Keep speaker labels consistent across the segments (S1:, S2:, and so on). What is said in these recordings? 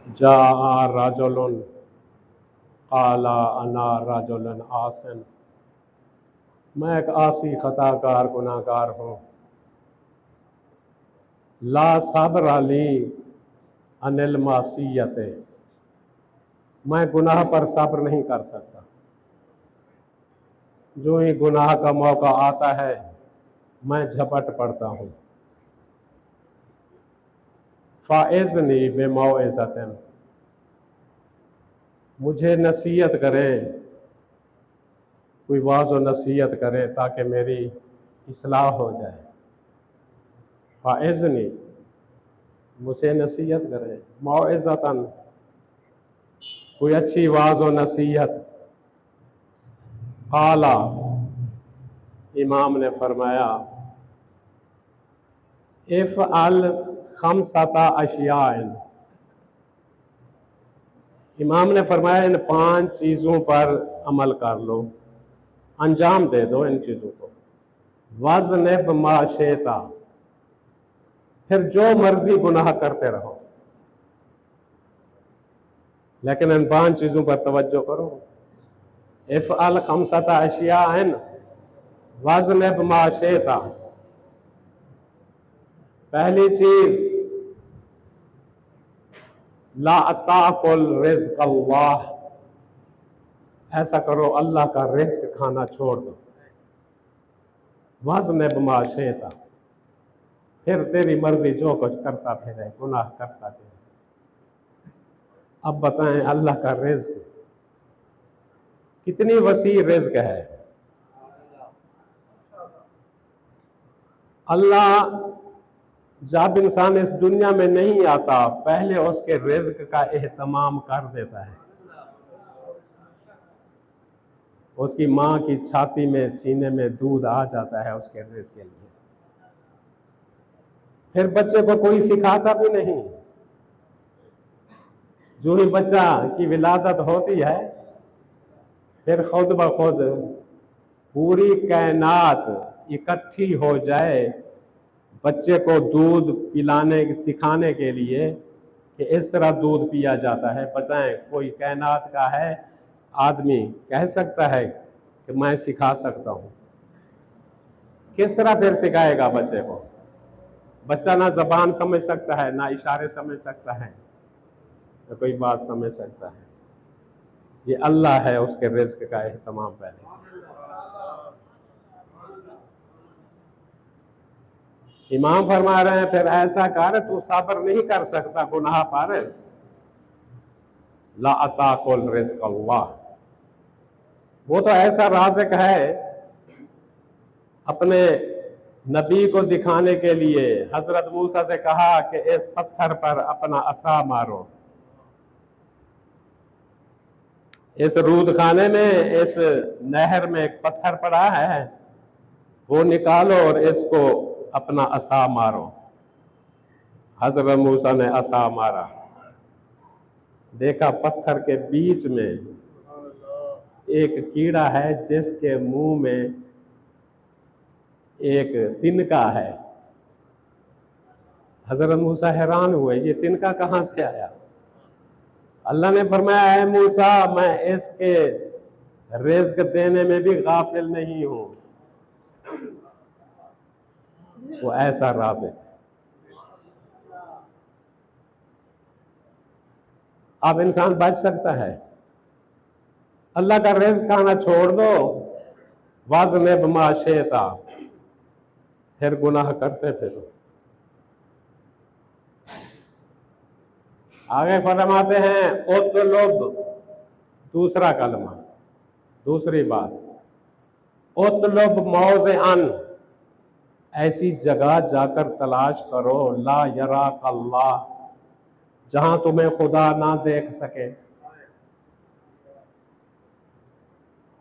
S1: जा राजुलन काला अना राजुलन आसन, मैं एक आसी खताकार गुनाहगार हूँ। ला सब्र अली अनिल मासियत, मैं गुनाह पर सब्र नहीं कर सकता। जो ही गुनाह का मौका आता है मैं झपट पड़ता हूँ। फ़ाइज़नी बिमौइज़तिन, मुझे नसीहत करे, कोई वाज़ व नसीहत करे ताकि मेरी इस्लाह हो जाए। फ़ाइज़नी, मुझे नसीहत करे, मौइज़तन, कोई अच्छी वाज़ व नसीहत। क़ाला, इमाम ने फरमाया, इफ़अल खमसता अशियाइन, इमाम ने फरमाया इन 5 चीज़ों पर अमल कर लो, अंजाम दे दो इन चीज़ों को। वज़्निब मा शिता, फिर जो मर्जी गुनाह करते रहो, लेकिन इन 5 चीज़ों पर तवज्जो करो। इफ़अल खमसता अशियाइन वज़्निब मा शिता, पहली चीज़ ला ताकुल रिज़्क़ अल्लाह, ऐसा करो अल्लाह का रिज़्क खाना छोड़ दो। वज़्निब मा शिता, फिर तेरी मर्जी जो कुछ करता फिरे, गुनाह करता फिरे। अब बताएं अल्लाह का रिज़्क कितनी वसी रिज़्क है। अल्लाह जब इंसान इस दुनिया में नहीं आता पहले उसके रिज़्क का एहतमाम कर देता है। उसकी माँ की छाती में सीने में दूध आ जाता है उसके रिज़्क के लिए। फिर बच्चे को कोई सिखाता भी नहीं, जो ही बच्चा की विलादत होती है फिर खुद ब खुद पूरी कायनात इकट्ठी हो जाए बच्चे को दूध पिलाने सिखाने के लिए कि इस तरह दूध पिया जाता है। बताएं कोई कायनात का है आदमी कह सकता है कि मैं सिखा सकता हूँ? किस तरह फिर सिखाएगा बच्चे को? बच्चा ना ज़बान समझ सकता है, ना इशारे समझ सकता है, ना कोई बात समझ सकता है। ये अल्लाह है उसके रिज़्क का एहतमाम पहले। इमाम फरमा रहे हैं फिर ऐसा कर, तू सब्र नहीं कर सकता गुनाह पर, ला अताकुल रिज़्क़ अल्लाह, वो तो ऐसा राज़िक है। अपने नबी को दिखाने के लिए हजरत मूसा से कहा कि इस पत्थर पर अपना असा मारो। इस रूद खाने में इस नहर में एक पत्थर पड़ा है, वो निकालो और इसको अपना असा मारो। हजरत मूसा ने असा मारा, देखा पत्थर के बीच में एक कीड़ा है जिसके मुंह में एक तिनका है। हजरत मूसा हैरान हुए, ये तिनका कहाँ से आया? अल्लाह ने फरमाया, है मूसा मैं इसके रिज़्क देने में भी गाफिल नहीं हूं। वो ऐसा राज़िक है। अब इंसान बच सकता है? अल्लाह का रिज़्क खाना छोड़ दो, वज़्निब मा शिता, फिर गुनाह करते फिरो। आगे फरमाते हैं उतलुब, दूसरा कलमा, दूसरी बात, उतलुब मौज़िअन, ऐसी जगह जाकर तलाश करो, ला यराक अल्लाह, जहां तुम्हें खुदा ना देख सके।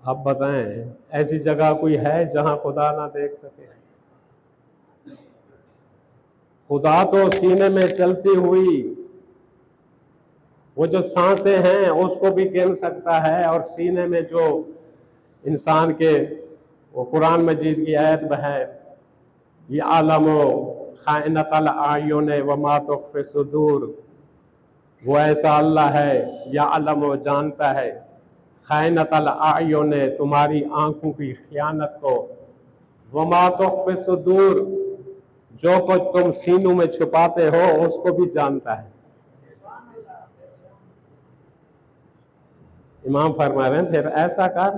S1: अब बताएं ऐसी जगह कोई है जहां खुदा ना देख सके? खुदा तो सीने में चलती हुई वो जो सांसें हैं उसको भी गिन सकता है, और सीने में जो इंसान के वो कुरान मजीद की आयत में है, ये आलमो खाइनतल आयुन व मा तुख्फी सुदूर, वो ऐसा अल्लाह है या अलम वो जानता है खैनतल आयुन ने तुम्हारी आंखों की खयानत को, वमा तुख्फी सुदूर जो कुछ तुम सीनों में छुपाते हो उसको भी जानता है। इमाम फरमा रहे हैं फिर ऐसा कर,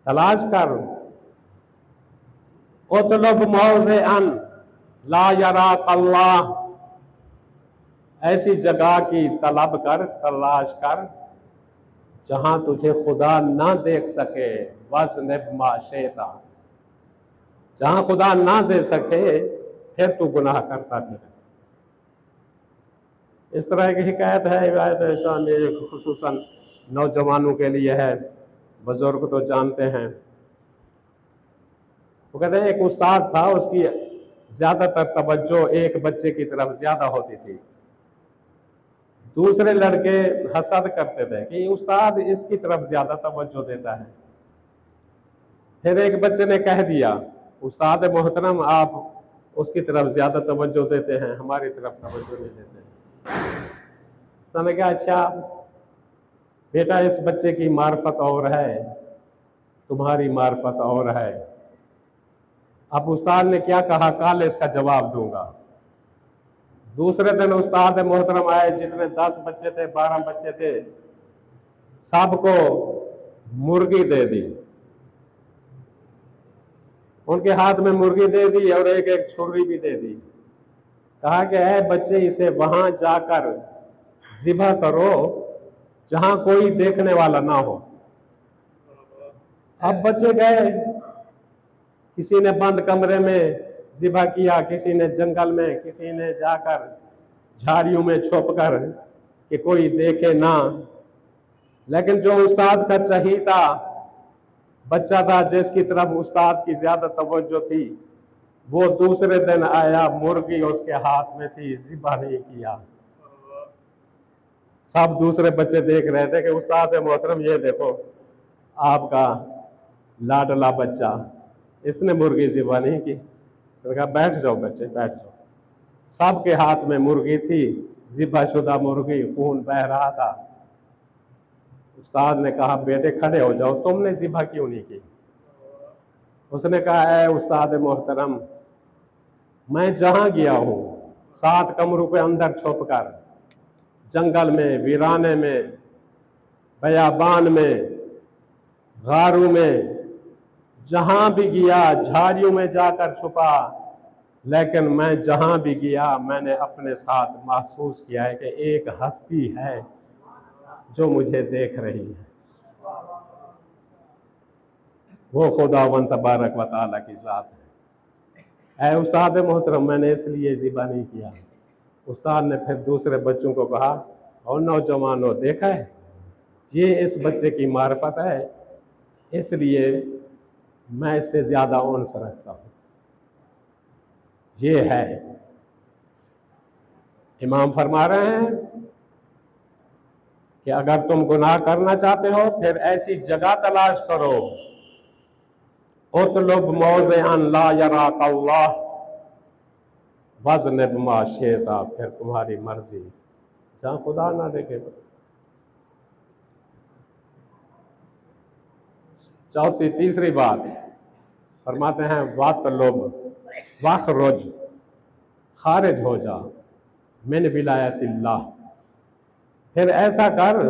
S1: तलाश कर, उतलब मौज़िअन ला यराक अल्लाह, ऐसी जगह की तलब कर, तलाश कर जहां तुझे खुदा ना देख सके। वज़्निब मा शिता, जहां खुदा ना दे सके फिर तू गुनाह करता फिर। इस तरह की हिकायत है, हिकायत ऐसा में खुसूसन नौजवानों के लिए है, बुजुर्ग तो जानते हैं। वो कहते हैं एक उस्ताद था, उसकी ज्यादातर तवज्जो एक बच्चे की तरफ ज्यादा होती थी। दूसरे लड़के हसद करते थे कि उस्ताद इसकी तरफ ज्यादा तवज्जो देता है। फिर एक बच्चे ने कह दिया, उस्ताद मोहतरम आप उसकी तरफ ज्यादा तवज्जो देते हैं, हमारी तरफ तवज्जो नहीं देते। उसने कहा अच्छा बेटा, इस बच्चे की मार्फत और है, तुम्हारी मार्फत और है। अब उस्ताद ने क्या कहा, कल इसका जवाब दूंगा। दूसरे दिन उस्ताद मोहतरम आए, जितने 10 बच्चे थे 12 बच्चे थे, सबको मुर्गी दे दी। उनके हाथ में मुर्गी दे दी और एक एक छुरी भी दे दी। कहा कि ऐ बच्चे, इसे वहां जाकर ज़िबह करो जहां कोई देखने वाला ना हो। अब बच्चे गए, किसी ने बंद कमरे में ज़िबह किया, किसी ने जंगल में, किसी ने जाकर झाड़ियों में छुप कर कि कोई देखे ना। लेकिन जो उस्ताद का चहीता बच्चा था, जिसकी तरफ उस्ताद की ज्यादा तवज्जो थी, वो दूसरे दिन आया, मुर्गी उसके हाथ में थी, ज़िबह नहीं किया। सब दूसरे बच्चे देख रहे थे कि उस्ताद मोहतरम ये देखो आपका लाडला बच्चा, इसने मुर्गी ज़िबह नहीं की। उसने कहा बैठ जाओ बच्चे, बैठ जाओ। सबके हाथ में मुर्गी थी, ज़िबह शुदा मुर्गी, खून बह रहा था। उस्ताद ने कहा बेटे खड़े हो जाओ, तुमने ज़िबह क्यों नहीं की? उसने कहा ऐ उस्ताद मोहतरम, मैं जहां गया हूं 7 कमरों के अंदर छुप कर, जंगल में, वीराने में, बयाबान में, गारों में, जहां भी गया, झाड़ियों में जाकर छुपा, लेकिन मैं जहां भी गया मैंने अपने साथ महसूस किया है कि एक हस्ती है जो मुझे देख रही है, वो खुदावंद तबारक व तआला की ज़ात है। ऐ उस्ताद मोहतरम, मैंने इसलिए ज़िबह नहीं किया। उस्ताद ने फिर दूसरे बच्चों को कहा, और नौजवानों देखा है, ये इस बच्चे की मार्फत है, इसलिए मैं इससे ज़्यादा उन्स रखता हूँ। ये है, इमाम फरमा रहे हैं कि अगर तुम गुनाह करना चाहते हो फिर ऐसी जगह तलाश करो, उतलुब मौज़िअन ला यराक अल्लाह वज़्निब मा शिता, फिर तुम्हारी मर्जी, जहां खुदा ना देखे। तीसरी बात फरमाते हैं वातलुब वखरुज, खारिज हो जा मिन विलायतिल्लाह। फिर ऐसा कर,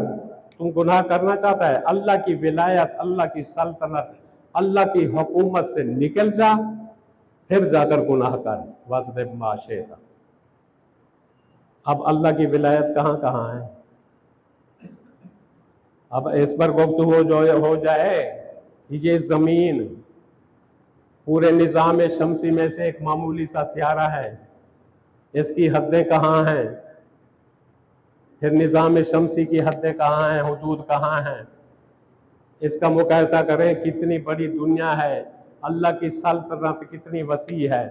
S1: तुम गुनाह करना चाहता है, अल्लाह की विलायत, अल्लाह की सल्तनत, अल्लाह की हुकूमत से निकल जा, फिर जाकर गुनाह कर। वज़्निब मा शिता। अब अल्लाह की विलायत कहाँ कहाँ है? अब इस पर गुफ्तगू जो हो जाए, ये ज़मीन पूरे निज़ाम शमसी में से एक मामूली सा सियारा है, इसकी हदें कहाँ हैं? फिर निज़ाम शमसी की हदें कहाँ हैं, हुदूद कहाँ हैं? इसका मुकायसा करें, कितनी बड़ी दुनिया है, अल्लाह की सल्तनत कितनी वसी है।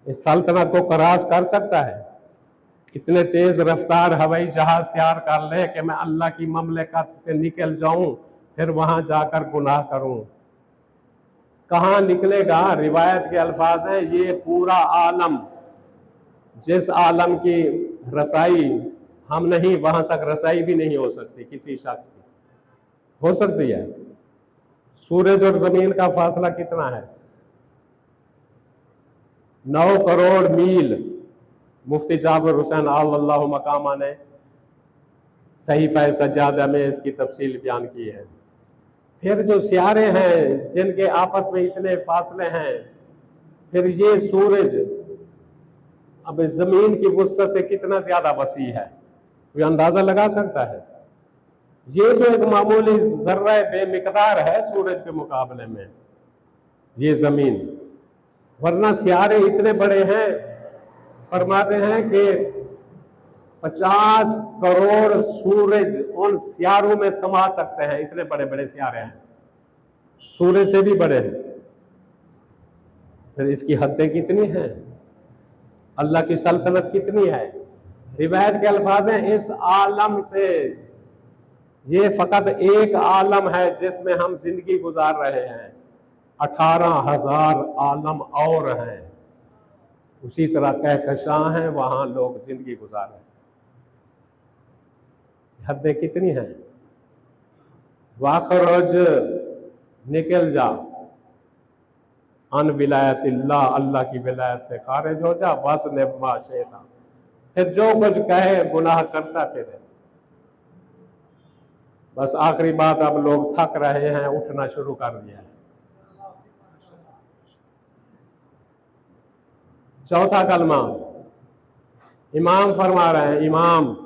S1: इस सल्तनत को क्रॉस कर सकता है? इतने तेज रफ्तार हवाई जहाज तैयार कर ले कि मैं अल्लाह की ममलकत से निकल जाऊं, फिर वहां जाकर गुनाह करूं। कहाँ निकलेगा? रिवायत के अल्फाज हैं, ये पूरा आलम, जिस आलम की रसाई हम नहीं, वहां तक रसाई भी नहीं हो सकती किसी शख्स की। हो सकती है? सूरज और जमीन का फासला कितना है? 9 करोड़ मील। मुफ्ती जाबिर हुसैन अल्लाह मकामा ने सहीफा सज्जादा में इसकी तफसील बयान की है। फिर जो सियारे हैं जिनके आपस में इतने फासले हैं, फिर ये सूरज अब जमीन की वुसअत से कितना ज्यादा वसी है, कोई अंदाजा लगा सकता है? ये जो एक मामूली जर्रा बेमिकदार है सूरज के मुकाबले में ये जमीन, वरना सियारे इतने बड़े हैं। फरमाते हैं कि 50 करोड़ सूरज उन सियारों में समा सकते हैं, इतने बड़े बड़े सियारे हैं, सूरज से भी बड़े हैं। फिर इसकी हदें कितनी हैं, अल्लाह की सल्तनत कितनी है। रिवायत के अल्फाज हैं, इस आलम से, ये फकत एक आलम है जिसमें हम जिंदगी गुजार रहे हैं, 18,000 आलम और हैं उसी तरह कहकशां हैं, वहां लोग जिंदगी गुजार रहे हैं। हदें कितनी हैं। वाखरज, निकल जा, अन विलायतिल्लाह, अल्लाह की विलायत से खारिज हो जा, बस नेमा शेता, फिर जो कुछ कहे गुनाह करता फिरे। बस आखिरी बात, अब लोग थक रहे हैं, उठना शुरू कर दिया है। चौथा कलमा, इमाम फरमा रहे हैं, इमाम,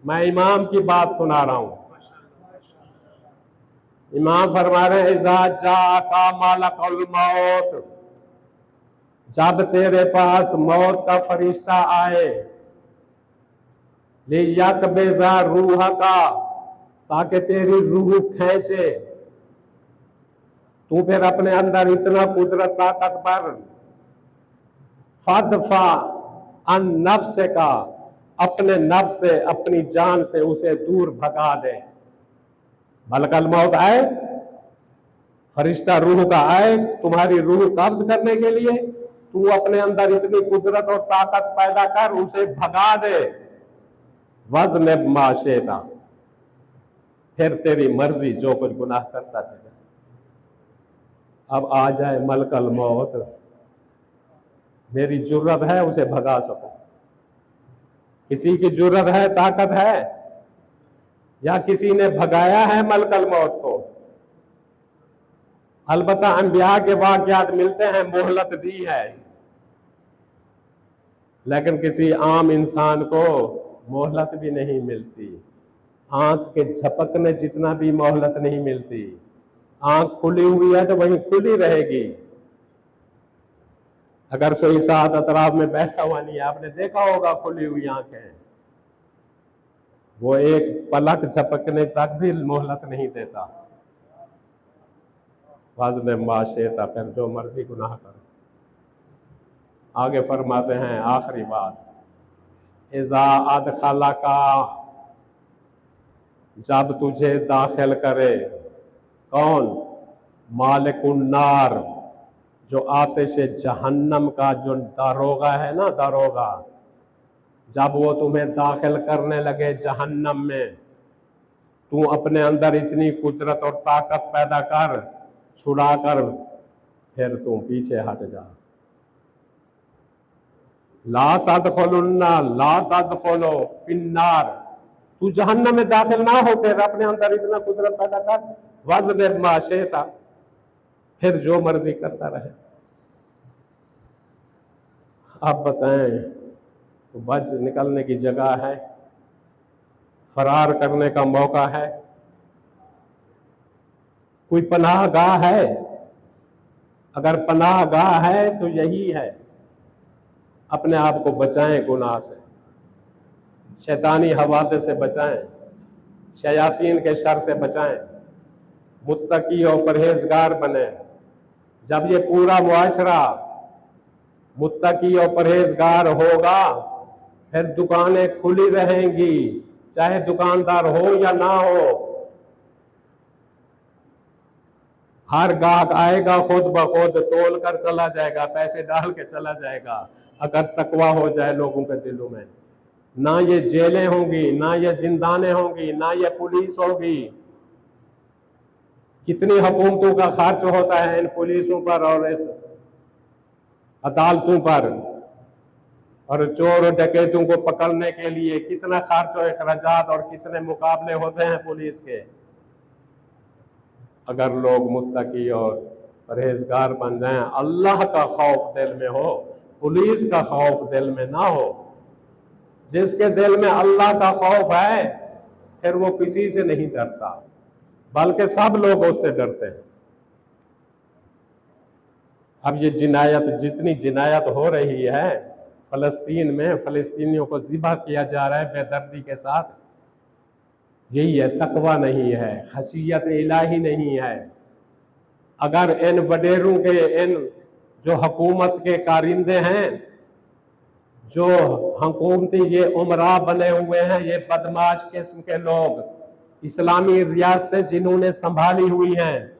S1: मैं इमाम की बात सुना रहा हूं। इमाम फरमा रहे हैं, इज़ा जाका मालकुल मौत, जब तेरे पास मौत का फरिश्ता आए, ले यकबेजा रूह का, ताकि तेरी रूह खींचे, तू फिर अपने अंदर इतना कुदरत ताकतवर, फदफा अन नफ्स का, अपने नफ्स से, अपनी जान से उसे दूर भगा दे। मलकल मौत आए, फरिश्ता रूह का आए तुम्हारी रूह कब्ज करने के लिए, तू अपने अंदर इतनी कुदरत और ताकत पैदा कर, उसे भगा दे। वज़्न माशेता, फिर तेरी मर्जी, जो कुछ गुनाह करता है। अब आ जाए मलकल मौत, मेरी जुर्रत है उसे भगा सको। किसी की जुर्रत है, ताकत है, या किसी ने भगाया है मलकल मौत को? अलबत्ता अंबिया के वाक़यात मिलते हैं, मोहलत दी है, लेकिन किसी आम इंसान को मोहलत भी नहीं मिलती। आंख के झपकने जितना भी मोहलत नहीं मिलती। आंख खुली हुई है तो वहीं खुली रहेगी। अगर सोई साथ अतराफ में बैठा हुआ नहीं है, आपने देखा होगा खुली हुई आंखें, वो एक पलक झपकने तक भी मोहलत नहीं देता। वाज़्न माशेता, फिर जो मर्जी गुनाह करो। आगे फरमाते हैं आखिरी बात, इज़ा अदखला का, जब तुझे दाखिल करे, कौन? मालिकुन नार, जो आतिश जहन्नम का जो दारोगा है ना, दारोगा, जब वो तुम्हें दाखिल करने लगे जहन्नम में, तू अपने अंदर इतनी कुदरत और ताकत पैदा कर, छुड़ा कर, फिर तुम पीछे हट जा। ला तदखुलुन्ना, ला तदखुलु फिन्नार, तू जहन्नम में दाखिल ना हो, फिर अपने अंदर इतना कुदरत पैदा कर। वज़्न माशेता, फिर जो मर्जी करता रहे। अब बताएं, तो बच निकलने की जगह है, फरार करने का मौका है, कोई पनाह गाह है? अगर पनाह गाह है तो यही है, अपने आप को बचाएं गुनाह से, शैतानी हवाले से बचाएं, शयातीन के शर से बचाएं, मुत्तकी और परहेजगार बने। जब ये पूरा मुआशरा मुत्तकी और परहेजगार होगा, फिर दुकानें खुली रहेंगी, चाहे दुकानदार हो या ना हो। हर गाहक आएगा खुद ब खुद तोल कर चला जाएगा, पैसे डाल के चला जाएगा, अगर तकवा हो जाए लोगों के दिलों में। ना ये जेलें होंगी, ना ये जिंदाने होंगी, ना ये पुलिस होगी। कितनी हुकूमतों का खर्च होता है इन पुलिसों पर और इस अदालतों पर, और चोर और डकैतों को पकड़ने के लिए कितना खर्च और अखराजात और कितने मुकाबले होते हैं पुलिस के। अगर लोग मुत्तकी और परहेजगार बन जाएं, अल्लाह का खौफ दिल में हो, पुलिस का खौफ दिल में ना हो। जिसके दिल में अल्लाह का खौफ है फिर वो किसी से नहीं डरता, बल्कि सब लोग उससे डरते हैं। अब ये जिनायत, जितनी जिनायत हो रही है फलस्तीन में, फलस्तीनियों को ज़िबा किया जा रहा है बेदर्दी के साथ, यही है, तकवा नहीं है, खशियत इलाही नहीं है। अगर इन वडेरों के, इन जो हुकूमत के कारिंदे हैं, जो हुकूमती ये उमरा बने हुए हैं, ये बदमाश किस्म के लोग, इस्लामी रियासतें जिन्होंने संभाली हुई हैं,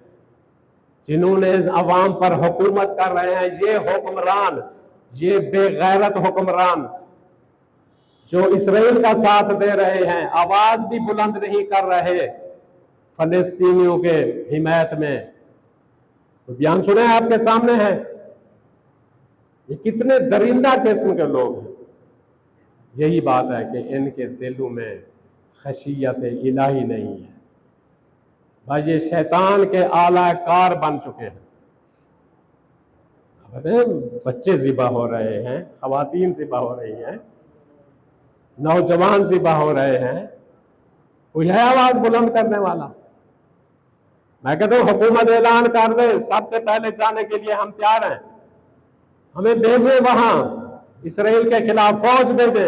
S1: जिन्होंने अवाम पर हुकूमत कर रहे हैं, ये हुक्मरान, ये बेगैरत हुक्मरान जो इसराइल का साथ दे रहे हैं, आवाज भी बुलंद नहीं कर रहे फलस्तीनियों के हिमायत में। तो बयान सुने आपके सामने है, ये कितने दरिंदा किस्म के लोग हैं। यही बात है कि इनके दिलों में खशियत इलाही नहीं है। भाई ये शैतान के आला कार बन चुके हैं। बच्चे ज़िबा हो रहे हैं, खवातीन ज़िबा हो रही हैं, नौजवान ज़िबा हो रहे हैं, कोई है आवाज बुलंद करने वाला? मैं कहता हूं हुकूमत ऐलान कर दे, सबसे पहले जाने के लिए हम तैयार हैं। हमें भेजे वहां, इसराइल के खिलाफ फौज भेजे,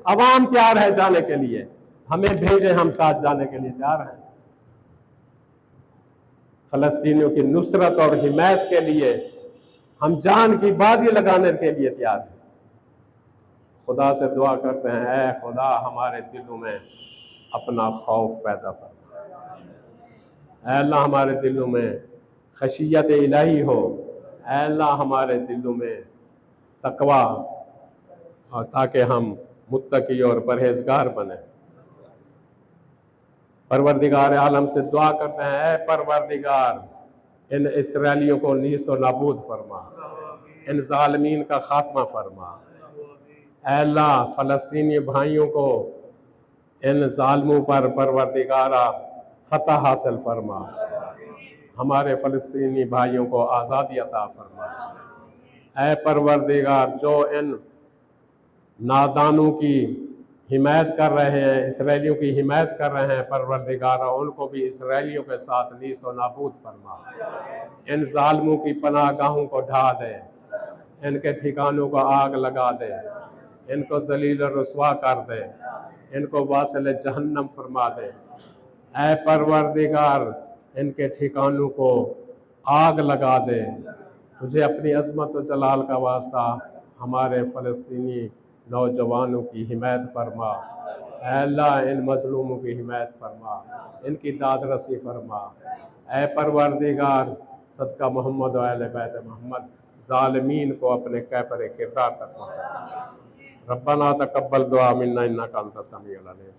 S1: अवाम तैयार है जाने के लिए, हमें भेजे, हम साथ जाने के लिए तैयार हैं। फलस्तीनियों की नुसरत और हिमायत के लिए हम जान की बाजी लगाने के लिए तैयार हैं। खुदा से दुआ करते हैं, ऐ खुदा हमारे दिलों में अपना खौफ पैदा फरमा, ऐ अल्लाह हमारे दिलों में खशियत इलाही हो, ऐ अल्लाह हमारे दिलों में तकवा, और ताकि हम मुत्तकी और परहेजगार बने। परवरदिगार आलम से दुआ करते हैं, ऐ परवरदिगार इन इसराइलियों को नीस्त और नाबूद फरमा, इन जालिमीन का खात्मा फरमा। ऐ अल्लाह फ़लस्तीनी भाइयों को इन जालिमों पर परवरदिगारा फतह हासिल फरमा, हमारे फ़लस्तीनी भाइयों को आज़ादी अता फरमा। ऐ परवरदिगार जो इन नादानों की हिमायत कर रहे हैं, इसराइलियों की हिमायत कर रहे हैं, परवरदिगारा उनको भी इसराइलियों के साथ नीस्त और नाबूद फरमा। इन जालिमों की पनाहगाहों को ढा दे, इनके ठिकानों को आग लगा दे, इनको जलील और रुसवा कर दे, इनको वासिल जहन्नम फरमा दे। ऐ परवरदिगार इनके ठिकानों को आग लगा दे। तुझे अपनी अज़मत और जलाल का वास्ता हमारे फ़लस्तीनी नौजवानों की हिमायत फरमा। ऐ अल्लाह इन मज़लूमों की हिमायत फरमा, इनकी दाद रसी फरमा। ऐ परवरदिगार सदका मोहम्मद व अहले बैत मोहम्मद ज़ालिमीन को अपने कैफर किरदार तक पहुँचा। रब्बना तक़ब्बल दुआ मिन्ना इन्नका अंता समीउल अलीम।